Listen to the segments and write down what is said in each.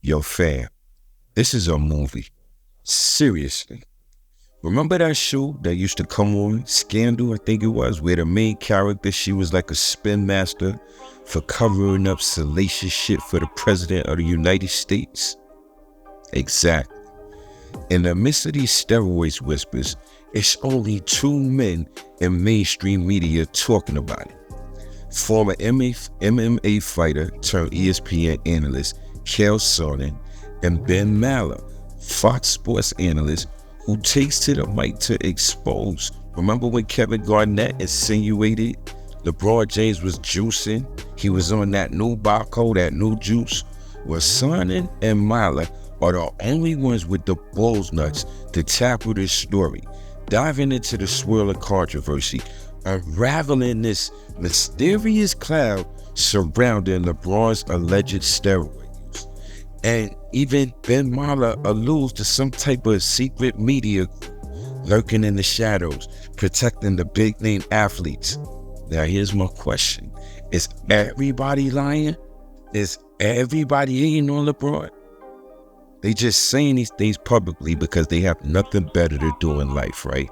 Yo, fam, this is a movie. Seriously. Remember that show that used to come on, Scandal, I think it was, where the main character, she was like a spin master for covering up salacious shit for the president of the United States? Exactly. In the midst of these steroids whispers, it's only two men in mainstream media talking about it. Former MMA fighter turned ESPN analyst Chael Sonnen and Ben Maller, Fox Sports analyst, who takes to the mic to expose. Remember when Kevin Garnett insinuated LeBron James was juicing? He was on that new Baco, that new juice. Well, Sonnen and Maller are the only ones with the balls nuts to tackle this story, diving into the swirl of controversy, unraveling this mysterious cloud surrounding LeBron's alleged steroid use. And even Ben Maller alludes to some type of secret media lurking in the shadows, protecting the big name athletes. Now here's my question. Is everybody lying? Is everybody hating on LeBron? They just saying these things publicly because they have nothing better to do in life, right?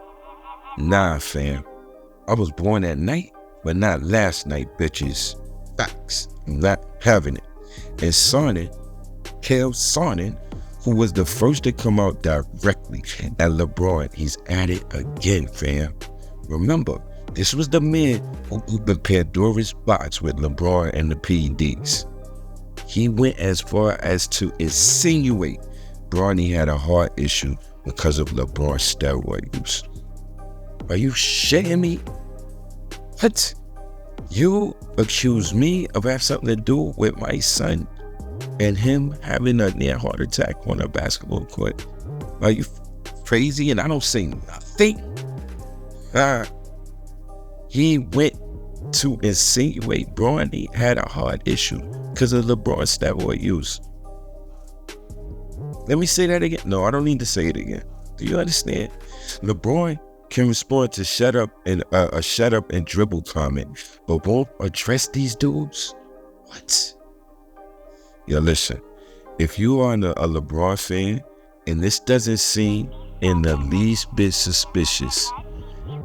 Nah, fam. I was born at night, but not last night, bitches. Facts. I'm not having it. And Sonnen, Chael Sonnen, who was the first to come out directly at LeBron, he's at it again, fam. Remember, this was the man who opened Pandora's box with LeBron and the PEDs. He went as far as to insinuate Bronny had a heart issue because of LeBron's steroid use. Are you shitting me? What? You accuse me of having something to do with my son and him having a near heart attack on a basketball court? Are you crazy? And I don't say nothing. He went to insinuate Bronny had a heart issue because of LeBron's steroid use. Let me say that again. No, I don't need to say it again. Do you understand? LeBron can respond to shut up and dribble comment, but won't address these dudes? What? Yo, listen. If you are a LeBron fan and this doesn't seem in the least bit suspicious,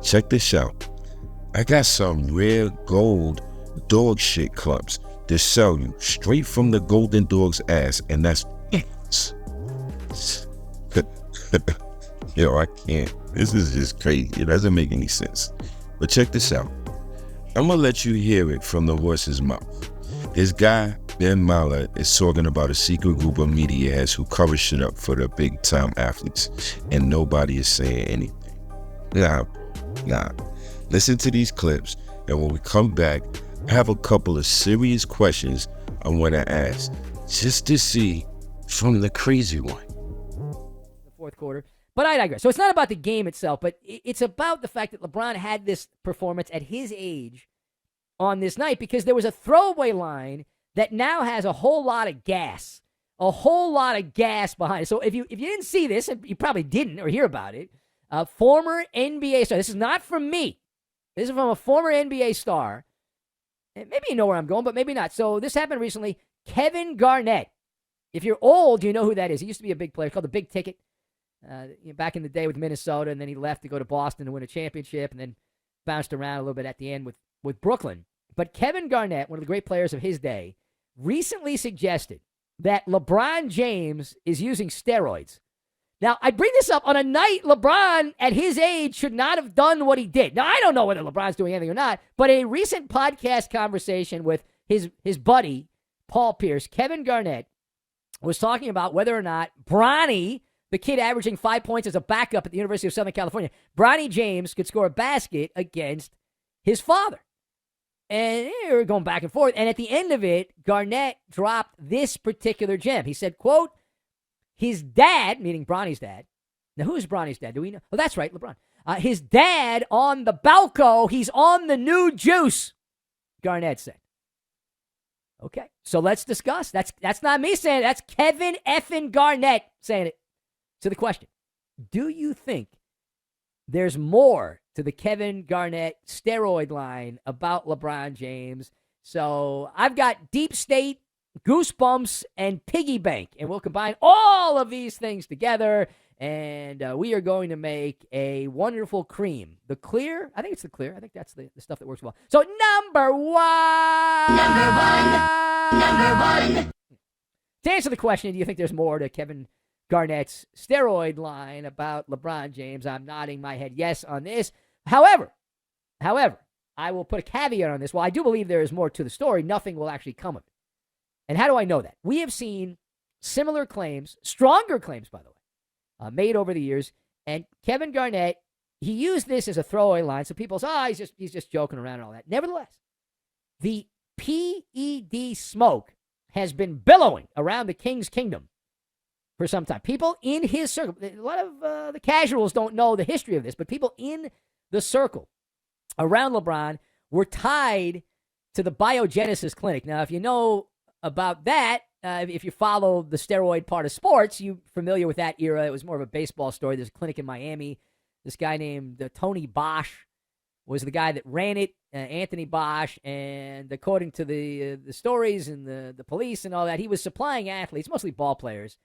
check this out. I got some rare gold dog shit clubs to sell you straight from the golden dog's ass, and that's it. Yo, I can't. This is just crazy. It doesn't make any sense. But check this out. I'm gonna let you hear it from the horse's mouth. This guy, Ben Maller, is talking about a secret group of media heads who cover shit up for the big time athletes, and nobody is saying anything. Nah. Listen to these clips, and when we come back, I have a couple of serious questions I want to ask, just to see from the crazy one. The fourth quarter. But I digress. So it's not about the game itself, but it's about the fact that LeBron had this performance at his age on this night because there was a throwaway line that now has a whole lot of gas. A whole lot of gas behind it. So if you didn't see this, and you probably didn't or hear about it, former NBA star, this is not from me. This is from a former NBA star. Maybe you know where I'm going, but maybe not. So this happened recently. Kevin Garnett. If you're old, you know who that is. He used to be a big player called the Big Ticket back in the day with Minnesota, and then he left to go to Boston to win a championship, and then bounced around a little bit at the end with Brooklyn. But Kevin Garnett, one of the great players of his day, recently suggested that LeBron James is using steroids. Now, I bring this up on a night LeBron, at his age, should not have done what he did. Now, I don't know whether LeBron's doing anything or not, but a recent podcast conversation with his buddy, Paul Pierce, Kevin Garnett, was talking about whether or not Bronny, the kid averaging 5 points as a backup at the University of Southern California, Bronny James could score a basket against his father. And they were going back and forth. And at the end of it, Garnett dropped this particular gem. He said, quote, his dad, meaning Bronny's dad. Now, who's Bronny's dad? Do we know? Oh, that's right, LeBron. His dad on the Balco, he's on the new juice, Garnett said. Okay, so let's discuss. That's not me saying it. That's Kevin effing Garnett saying it. To the question, do you think there's more to the Kevin Garnett steroid line about LeBron James? So I've got deep state Goosebumps, and Piggy Bank. And we'll combine all of these things together, and we are going to make a wonderful cream. The clear? I think it's the clear. I think that's the stuff that works well. So number one. To answer the question, do you think there's more to Kevin Garnett's steroid line about LeBron James? I'm nodding my head yes on this. However, I will put a caveat on this. While I do believe there is more to the story, nothing will actually come of it. And how do I know that? We have seen similar claims, stronger claims, by the way, made over the years. And Kevin Garnett, he used this as a throwaway line. So people say, he's just joking around and all that. Nevertheless, the PED smoke has been billowing around the King's Kingdom for some time. People in his circle, a lot of the casuals don't know the history of this, but people in the circle around LeBron were tied to the Biogenesis Clinic. Now, if you know about that, if you follow the steroid part of sports, you're familiar with that era. It was more of a baseball story. There's a clinic in Miami. This guy named Tony Bosch was the guy that ran it, Anthony Bosch, and according to the stories and the police and all that, he was supplying athletes, mostly ball players,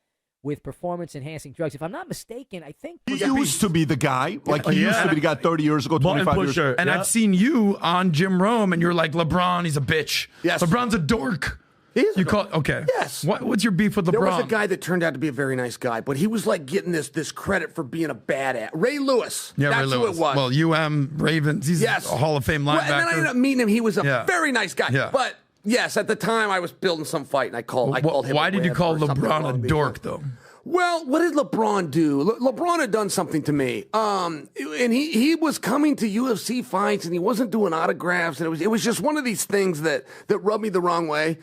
with performance-enhancing drugs. If I'm not mistaken, I think... He used to be the guy. Like, he used to be the guy 30 years ago, 25 years ago. And I've seen you on Jim Rome, and you're like, LeBron, he's a bitch. Yes. LeBron's a dork. He is. Okay. Yes. What's your beef with LeBron? There was a guy that turned out to be a very nice guy, but he was like getting this credit for being a badass. Ray Lewis. Yeah, That's Ray Lewis. who it was. Well, Ravens. He's a Hall of Fame linebacker. Well, and then I ended up meeting him. He was a very nice guy. Yeah. But yes, at the time I was building some fight, and I called him. Why did you call LeBron a dork, though? Well, what did LeBron do? LeBron had done something to me. And he was coming to UFC fights, and he wasn't doing autographs, and it was just one of these things that rubbed me the wrong way.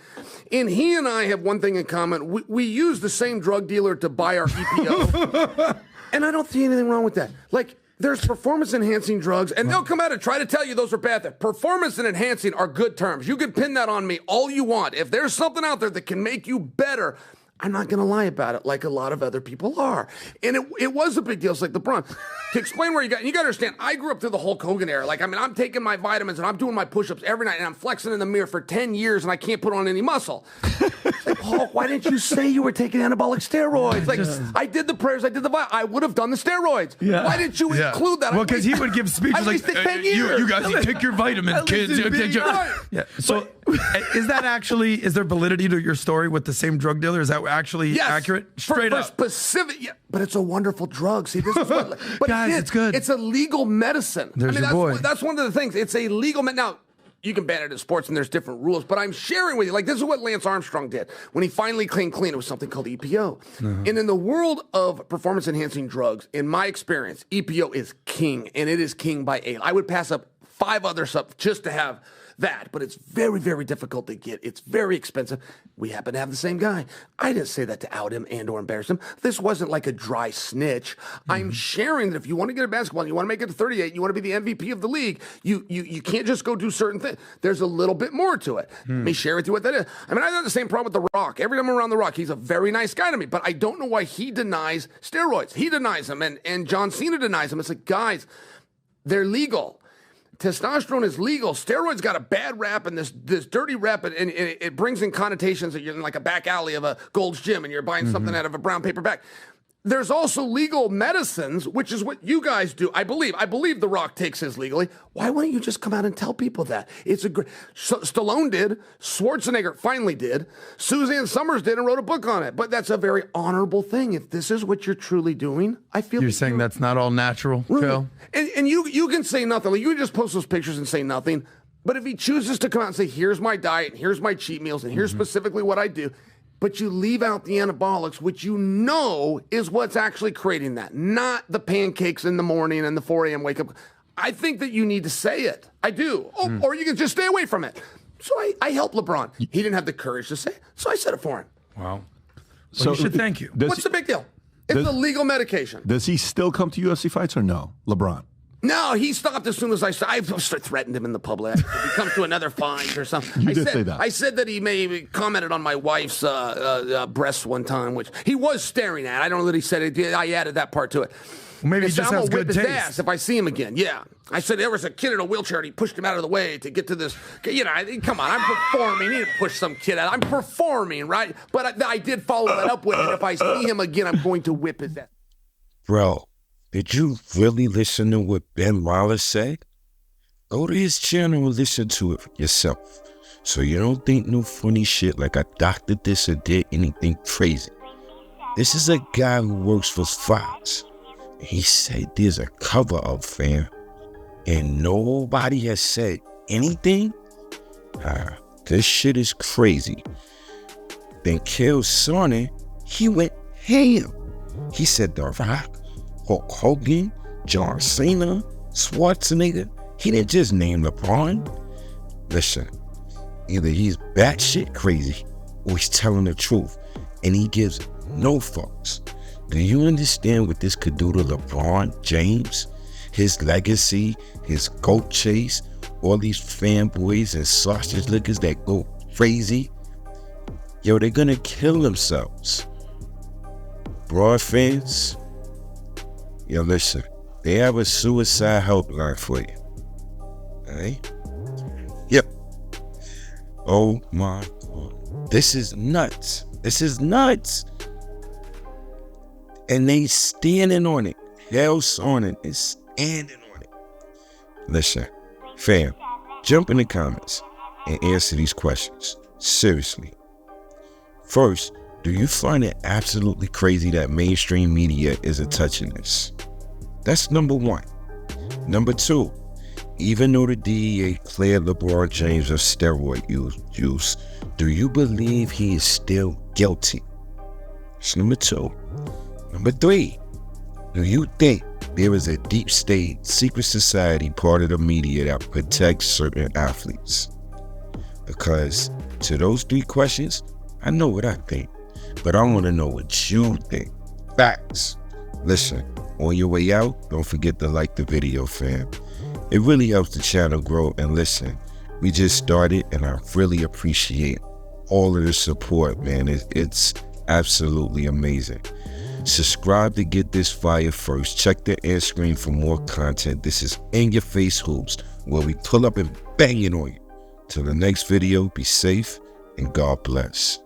And he and I have one thing in common. We use the same drug dealer to buy our EPO. And I don't see anything wrong with that. Like, there's performance-enhancing drugs, and they'll come out and try to tell you those are bad things. Performance and enhancing are good terms. You can pin that on me all you want. If there's something out there that can make you better, I'm not going to lie about it like a lot of other people are. And it was a big deal. It's like LeBron. To explain where you got to understand, I grew up through the Hulk Hogan era. Like, I mean, I'm taking my vitamins and I'm doing my push-ups every night and I'm flexing in the mirror for 10 years and I can't put on any muscle. It's like, Hulk, why didn't you say you were taking anabolic steroids? Like, I did the prayers, I did I would have done the steroids. Yeah. Why didn't you include that? Well, because he would give speeches like, 10 years. You guys, take your vitamins, kids. Yeah. So, is there validity to your story with the same drug dealer? Is that actually accurate? Straight up. Specific, but it's a wonderful drug. See, this is what, but guys, it's good. It's a legal medicine. That's one of the things. It's a legal now. You can ban it in sports, and there's different rules. But I'm sharing with you, like, this is what Lance Armstrong did when he finally clean. It was something called EPO. And in the world of performance-enhancing drugs, in my experience, EPO is king, and it is king by 8. I would pass up 5 other stuff just to have that, but it's very, very difficult to get. It's very expensive. We happen to have the same guy. I didn't say that to out him and or embarrass him. This wasn't like a dry snitch. I'm sharing that if you want to get a basketball and you want to make it to 38, you want to be the MVP of the league, you can't just go do certain things. There's a little bit more to it. Let me share with you what that is. I mean, I have the same problem with The Rock. Every time I'm around The Rock, he's a very nice guy to me, but I don't know why he denies steroids. He denies them, and John Cena denies them. It's like, guys, they're legal. Testosterone is legal. Steroids got a bad rap and this dirty rap, and it brings in connotations that you're in like a back alley of a Gold's Gym and you're buying something out of a brown paper bag. There's also legal medicines, which is what you guys do. I believe The Rock takes his legally. Why wouldn't you just come out and tell people that? It's a great... Stallone did. Schwarzenegger finally did. Suzanne Summers did and wrote a book on it. But that's a very honorable thing. If this is what you're truly doing, I feel... You're saying that's not all natural, Phil? And you can say nothing. Like, you can just post those pictures and say nothing. But if he chooses to come out and say, here's my diet, and here's my cheat meals, and here's specifically what I do... But you leave out the anabolics, which you know is what's actually creating that, not the pancakes in the morning and the 4 a.m. wake up. I think that you need to say it. I do. Or you can just stay away from it. So I helped LeBron. He didn't have the courage to say it, so I said it for him. Wow. So you should thank you. What's the big deal? It's a legal medication. Does he still come to UFC fights or no, LeBron? No, he stopped as soon as I threatened him in the public. If he comes to another fight or something. You did say that. I said that he may commented on my wife's breasts one time, which he was staring at. I don't know that he said it. I added that part to it. Maybe he just has good taste. Ass if I see him again. Yeah. I said there was a kid in a wheelchair and he pushed him out of the way to get to this. You know, come on, I'm performing. He didn't push some kid out. I'm performing, right? But I did follow that up with it. If I see him again, I'm going to whip his ass. Bro, did you really listen to what Ben Wallace said? Go to his channel and listen to it for yourself. So you don't think no funny shit like I doctored this or did anything crazy. This is a guy who works for Fox. He said there's a cover-up, fam. And nobody has said anything? This shit is crazy. Then Chael Sonnen, he went ham. He said The Rock, Hulk Hogan, John Cena, Schwarzenegger. He didn't just name LeBron. Listen, either he's batshit crazy or he's telling the truth. And he gives no fucks. Do you understand what this could do to LeBron James? His legacy, his GOAT chase, all these fanboys and sausage lickers that go crazy. Yo, they're gonna kill themselves. Broad fans, yo, listen, they have a suicide helpline for you. Alright? Yep. Oh my God. This is nuts. This is nuts. And they standing on it. Chael Sonnen is standing on it. Listen, fam, jump in the comments and answer these questions. Seriously. First, do you find it absolutely crazy that mainstream media isn't touching this? That's number one. Number two, even though the DEA cleared LeBron James of steroid use, do you believe he is still guilty? That's number two. Number three, do you think there is a deep state, secret society part of the media that protects certain athletes? Because to those three questions, I know what I think, but I want to know what you think. Facts. Listen, on your way out, don't forget to like the video, fam. It really helps the channel grow. And listen, we just started and I really appreciate all of the support, man. It's absolutely amazing. Subscribe to get this fire first. Check the end screen for more content. This is In Your Face Hoops, where we pull up and bang it on you. Till the next video, be safe and God bless.